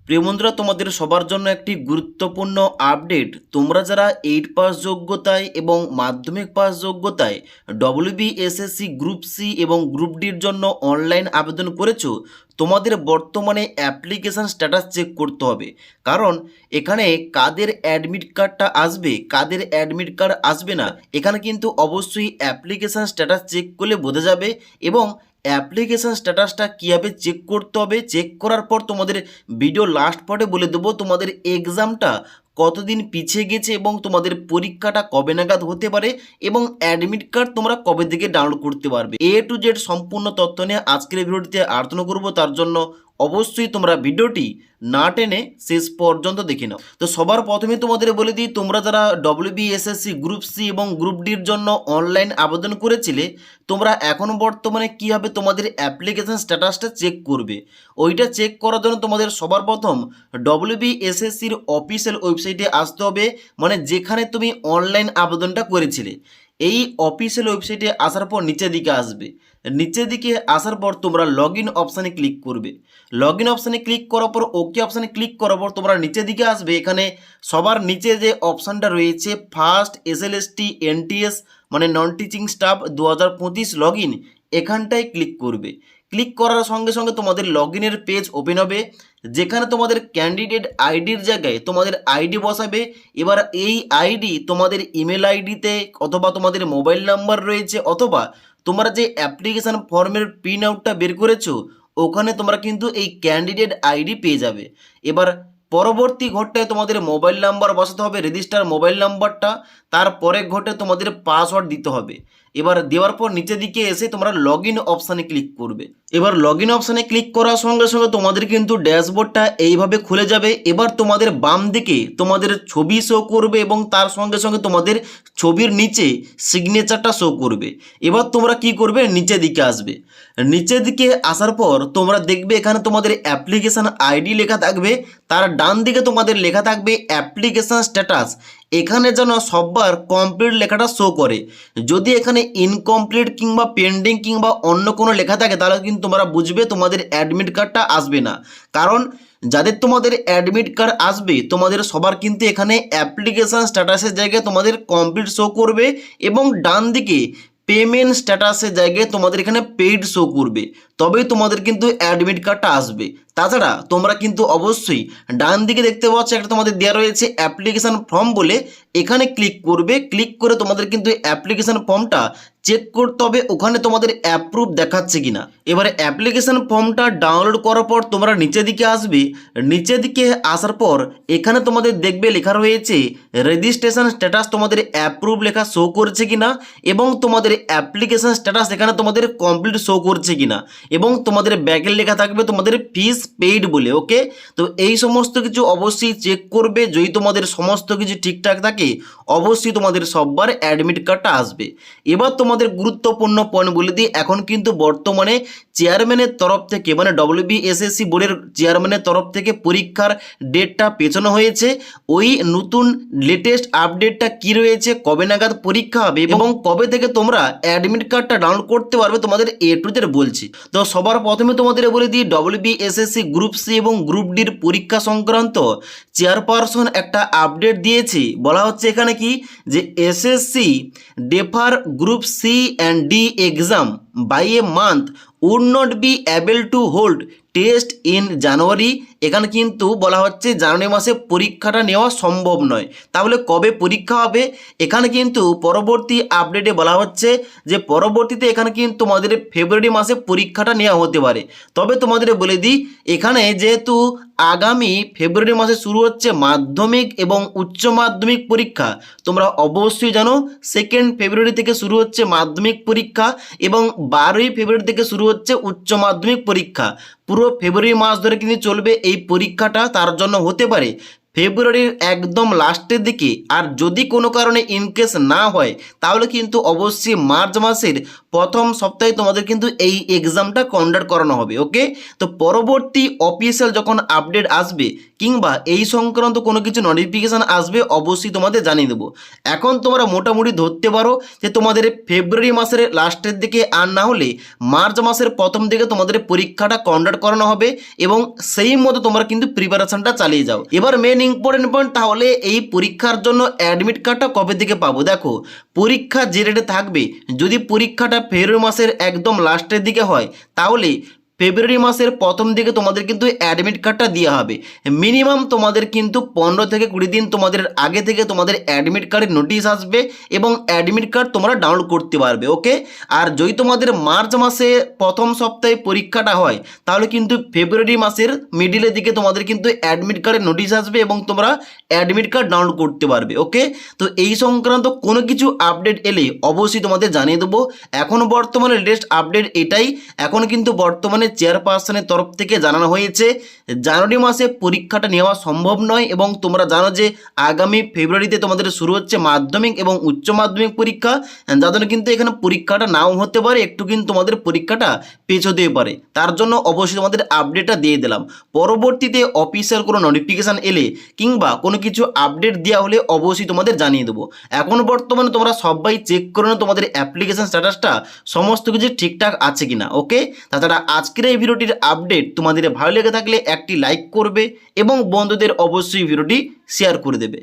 প্রিয় বন্ধুরা, তোমাদের সবার জন্য একটি গুরুত্বপূর্ণ আপডেট। তোমরা যারা 8 পাস যোগ্যতায় এবং মাধ্যমিক পাস যোগ্যতায় ডব্লিউবিএসএসসি গ্রুপ সি এবং গ্রুপ ডির জন্য অনলাইন আবেদন করেছো, তোমাদের বর্তমানে অ্যাপ্লিকেশান স্ট্যাটাস চেক করতে হবে। কারণ এখানে কাদের অ্যাডমিট কার্ডটা আসবে, কাদের অ্যাডমিট কার্ড আসবে না, এখানে কিন্তু অবশ্যই অ্যাপ্লিকেশান স্ট্যাটাস চেক করলে বোঝা যাবে। এবং অ্যাপ্লিকেশান স্ট্যাটাসটা কীভাবে চেক করতে হবে, চেক করার পর তোমাদের ভিডিও লাস্ট পার্টে বলে দেবো তোমাদের এক্সামটা কতদিন পিছিয়ে গেছে এবং তোমাদের পরীক্ষাটা কবে নাগাদ হতে পারে এবং অ্যাডমিট কার্ড তোমরা কবে থেকে ডাউনলোড করতে পারবে। এ টু জেড সম্পূর্ণ তথ্য নিয়ে আজকের ভিডিওটিতে আলোচনা করবো। তার জন্য অবশ্যই তোমরা ভিডিওটি না টেনে শেষ পর্যন্ত দেখে নাও। তো সবার প্রথমে তোমাদের বলে দিই, তোমরা যারা ডব্লিউবিএসএসসি গ্রুপ সি এবং গ্রুপ ডির জন্য অনলাইন আবেদন করেছিলে, তোমরা এখন বর্তমানে কীভাবে তোমাদের অ্যাপ্লিকেশন স্ট্যাটাসটা চেক করবে। ওইটা চেক করার জন্য তোমাদের সবার প্রথম ডব্লিউবিএসএসসির অফিসিয়াল ওয়েবসাইটে আসতে হবে, মানে যেখানে তুমি অনলাইন আবেদনটা করেছিলে। এই অফিসিয়াল ওয়েবসাইটে আসার পর নিচের দিকে আসবে। নিচের দিকে আসার পর তোমরা লগ ইন অপশানে ক্লিক করবে। লগ ইন অপশানে ক্লিক করার পর ওকে অপশানে ক্লিক করার পর তোমরা নিচের দিকে আসবে। এখানে সবার নিচে যে অপশানটা রয়েছে ফার্স্ট এসএলএসটি এনটিএস মানে non teaching staff 2025 log in, এখানটায় ক্লিক করবে। ক্লিক করার সঙ্গে সঙ্গে তোমাদের লগ ইনের পেজ ওপেন হবে, যেখানে তোমাদের ক্যান্ডিডেট আইডির জায়গায় তোমাদের আইডি বসাবে। এবার এই আইডি তোমাদের ইমেল আইডিতে অথবা তোমাদের মোবাইল নাম্বার রয়েছে, অথবা তোমরা যে অ্যাপ্লিকেশান ফর্মের প্রিন্ট আউটটা বের করেছো ওখানে তোমরা কিন্তু এই ক্যান্ডিডেট আইডি পেয়ে যাবে। এবার পরবর্তী ঘরটায় তোমাদের মোবাইল নাম্বার বসাতে হবে, রেজিস্টার মোবাইল নাম্বারটা। তারপরে ঘটে তোমাদের পাসওয়ার্ড দিতে হবে। এবার দেওয়ার পর নিচের দিকে এসে তোমরা লগ ইন অপশানে ক্লিক করবে। এবার লগ ইন অপশানে ক্লিক করার সঙ্গে সঙ্গে তোমাদের কিন্তু ড্যাশবোর্ডটা এইভাবে খুলে যাবে। এবার তোমাদের বাম দিকে তোমাদের ছবি শো করবে এবং তার সঙ্গে সঙ্গে তোমাদের ছবির নিচে সিগনেচারটা শো করবে। এবার তোমরা কি করবে, নিচের দিকে আসবে। নিচের দিকে আসার পর তোমরা দেখবে এখানে তোমাদের অ্যাপ্লিকেশান আইডি লেখা থাকবে, তার ডান দিকে তোমাদের লেখা থাকবে অ্যাপ্লিকেশান স্ট্যাটাস। এখানে যেন সববার কমপ্লিট লেখাটা শো করে। যদি এখানে ইনকমপ্লিট কিংবা পেন্ডিং কিংবা অন্য কোনো লেখা থাকে তাহলে কিন্তু তোমরা বুঝবে তোমাদের অ্যাডমিট কার্ডটা আসবে না। কারণ যাদের তোমাদের অ্যাডমিট কার্ড আসবে তোমাদের সবার কিন্তু এখানে অ্যাপ্লিকেশান স্ট্যাটাসের জায়গায় তোমাদের কমপ্লিট শো করবে এবং ডান দিকে পেমেন্ট স্ট্যাটাসের জায়গায় তোমাদের এখানে পেইড শো করবে, তবেই তোমাদের কিন্তু অ্যাডমিট কার্ডটা আসবে। তাছাড়া তোমরা কিন্তু অবশ্যই ডান দিকে দেখতে পাচ্ছ একটা তোমাদের দেওয়া রয়েছে অ্যাপ্লিকেশান ফর্ম বলে, এখানে ক্লিক করবে। ক্লিক করে তোমাদের কিন্তু অ্যাপ্লিকেশান ফর্মটা চেক করতে হবে ওখানে তোমাদের অ্যাপ্রুভ দেখাচ্ছে কিনা। এবারে অ্যাপ্লিকেশান ফর্মটা ডাউনলোড করার পর তোমরা নিচের দিকে আসবে। নিচের দিকে আসার পর এখানে তোমাদের দেখবে লেখা রয়েছে রেজিস্ট্রেশন স্ট্যাটাস, তোমাদের অ্যাপ্রুভ লেখা শো করছে কিনা এবং তোমাদের অ্যাপ্লিকেশান স্ট্যাটাস এখানে তোমাদের কমপ্লিট শো করছে কিনা এবং তোমাদের ব্যাকের লেখা থাকবে তোমাদের ফিস পেইড বলে। ওকে, তো এই সমস্ত কিছু অবশ্যই চেক করবে। যদি তোমাদের সমস্ত কিছু ঠিকঠাক থাকে অবশ্যই তোমাদের সববার অ্যাডমিট কার্ডটা আসবে। এবার তোমাদের গুরুত্বপূর্ণ পয়েন্ট বলে দিই, এখন কিন্তু বর্তমানে চেয়ারম্যানের তরফ থেকে মানে ডব্লিউবিএসএসসি বোর্ডের চেয়ারম্যানের তরফ থেকে পরীক্ষার ডেটটা পেছানো হয়েছে। ওই নতুন লেটেস্ট আপডেটটা কি রয়েছে, কবে নাগাদ পরীক্ষা হবে এবং কবে থেকে তোমরা অ্যাডমিট কার্ডটা ডাউনলোড করতে পারবে তোমাদের এ টু জেড বলছি। তো সবার প্রথমে তোমাদের বলে দিই, ডব্লিউবিএসএসসি গ্রুপ সি এবং গ্রুপ ডির পরীক্ষা সংক্রান্ত চেয়ারপারসন একটা আপডেট দিয়েছে। বলা হচ্ছে এখানে কি যে SSC defer group C and D exam by a month would not be able to hold test in January. এখানে কিন্তু বলা হচ্ছে জানুয়ারি মাসে পরীক্ষাটা নেওয়া সম্ভব নয়। তাহলে কবে পরীক্ষা হবে, এখানে কিন্তু পরবর্তী আপডেটে বলা হচ্ছে যে পরবর্তীতে এখানে কিন্তু তোমাদের ফেব্রুয়ারি মাসে পরীক্ষাটা নেওয়া হতে পারে। তবে তোমাদের বলে দিই, এখানে যেহেতু আগামী ফেব্রুয়ারি মাসে শুরু হচ্ছে মাধ্যমিক এবং উচ্চ মাধ্যমিক পরীক্ষা, তোমরা অবশ্যই জানো 2 ফেব্রুয়ারি থেকে শুরু হচ্ছে মাধ্যমিক পরীক্ষা এবং 12 ফেব্রুয়ারি থেকে শুরু হচ্ছে উচ্চ মাধ্যমিক পরীক্ষা। পুরো ফেব্রুয়ারি মাস ধরে কিন্তু চলবে এই পরীক্ষাটা। তার জন্য হতে পারে ফেব্রুয়ারির একদম লাস্টের দিকে, আর যদি কোনো কারণে ইনকেস না হয় তাহলে কিন্তু অবশ্যই মার্চ মাসের প্রথম সপ্তাহে তোমাদের কিন্তু এই এক্সামটা কন্ডাক্ট করানো হবে। ওকে, তো পরবর্তী অফিসিয়াল যখন আপডেট আসবে কিংবা এই সংক্রান্ত কোনো কিছু নোটিফিকেশান আসবে অবশ্যই তোমাদের জানিয়ে দেবো। এখন তোমরা মোটামুটি ধরতে পারো যে তোমাদের ফেব্রুয়ারি মাসের লাস্টের দিকে আর না হলে মার্চ মাসের প্রথম দিকে তোমাদের পরীক্ষাটা কন্ডাক্ট করানো হবে এবং সেই মতো তোমরা কিন্তু প্রিপারেশনটা চালিয়ে যাও। এবার মেন ইম্পর্টেন্ট পয়েন্ট, তাহলে এই পরীক্ষার জন্য অ্যাডমিট কার্ডটা কবে থেকে পাবো? দেখো, পরীক্ষা যে রেটে থাকবে, যদি পরীক্ষাটা ফেব্রুয়ারি মাসের একদম লাস্টের দিকে হয় তাহলে ফেব্রুয়ারি মাসের প্রথম দিকে তোমাদের কিন্তু অ্যাডমিট কার্ডটা দেওয়া হবে। মিনিমাম তোমাদের কিন্তু 15 থেকে 20 দিন তোমাদের আগে থেকে তোমাদের অ্যাডমিট কার্ডের নোটিশ আসবে এবং অ্যাডমিট কার্ড তোমরা ডাউনলোড করতে পারবে। ওকে, আর যদি তোমাদের মার্চ মাসে প্রথম সপ্তাহে পরীক্ষাটা হয় তাহলে কিন্তু ফেব্রুয়ারি মাসের মিডিলের দিকে তোমাদের কিন্তু অ্যাডমিট কার্ডের নোটিশ আসবে এবং তোমরা অ্যাডমিট কার্ড ডাউনলোড করতে পারবে। ওকে, তো এই সংক্রান্ত কোনো কিছু আপডেট এলে অবশ্যই তোমাদের জানিয়ে দেবো। এখন বর্তমানে লেটেস্ট আপডেট এটাই। এখন কিন্তু বর্তমানে চেয়ারপারসনের তরফ থেকে জানানো হয়েছে জানুয়ারি মাসে পরীক্ষাটা নেওয়া সম্ভব নয় এবং তোমরা জানো যে আগামী ফেব্রুয়ারিতে তোমাদের শুরু হচ্ছে মাধ্যমিক এবং উচ্চ মাধ্যমিক পরীক্ষা, যার জন্য কিন্তু এখানে পরীক্ষাটা নাও হতে পারে, একটু কিন্তু তোমাদের পরীক্ষাটা পেছোতেও পারে। তার জন্য অবশ্যই তোমাদের আপডেটটা দিয়ে দিলাম। পরবর্তীতে অফিসিয়াল কোনো নোটিফিকেশান এলে কিংবা কোনো কিছু আপডেট দেওয়া হলে অবশ্যই তোমাদের জানিয়ে দেবো। এখন বর্তমানে তোমরা সবাই চেক করে নাও তোমাদের অ্যাপ্লিকেশান স্ট্যাটাসটা সমস্ত কিছু ঠিকঠাক আছে কিনা। ওকে, তাছাড়া আজকের এই ভিডিওটির আপডেট তোমাদের ভালো লেগে থাকলে একটি লাইক করবে এবং বন্ধুদের অবশ্যই ভিডিওটি শেয়ার করে দেবে।